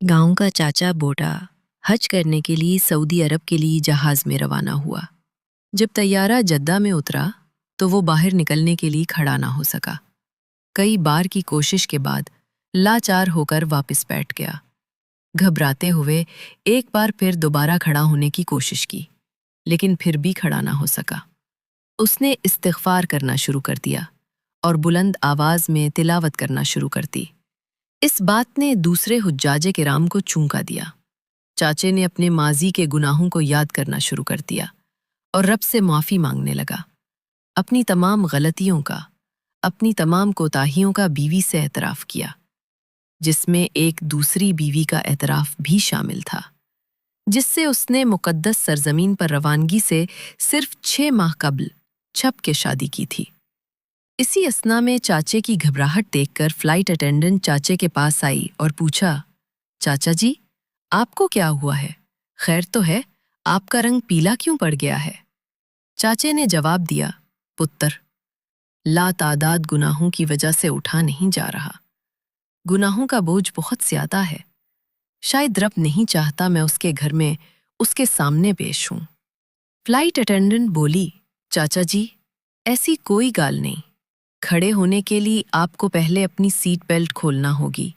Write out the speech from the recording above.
गांव का चाचा बोटा हज करने के लिए सऊदी अरब के लिए जहाज में रवाना हुआ। जब तैयारा जद्दा में उतरा तो वो बाहर निकलने के लिए खड़ा ना हो सका। कई बार की कोशिश के बाद लाचार होकर वापस बैठ गया। घबराते हुए एक बार फिर दोबारा खड़ा होने की कोशिश की, लेकिन फिर भी खड़ा ना हो सका। उसने इस्तिग़फ़ार करना शुरू कर दिया और बुलंद आवाज़ में तिलावत करना शुरू कर दी। इस बात ने दूसरे हुज्जाजे किराम को चौंका दिया। चाचे ने अपने माजी के गुनाहों को याद करना शुरू कर दिया और रब से माफ़ी मांगने लगा। अपनी तमाम गलतियों का, अपनी तमाम कोताहियों का बीवी से एतराफ़ किया, जिसमें एक दूसरी बीवी का एतराफ़ भी शामिल था, जिससे उसने मुक़द्दस सरज़मीन पर रवानगी से सिर्फ 6 माह कबल छप के शादी की थी। इसी असना में चाचे की घबराहट देखकर फ्लाइट अटेंडेंट चाचे के पास आई और पूछा, चाचा जी, आपको क्या हुआ है? खैर तो है? आपका रंग पीला क्यों पड़ गया है? चाचे ने जवाब दिया, पुत्र, लातादाद गुनाहों की वजह से उठा नहीं जा रहा। गुनाहों का बोझ बहुत ज्यादा है। शायद रब नहीं चाहता मैं उसके घर में उसके सामने पेश हूं। फ्लाइट अटेंडेंट बोली, चाचा जी, ऐसी कोई गाल नहीं। खड़े होने के लिए आपको पहले अपनी सीट बेल्ट खोलना होगी।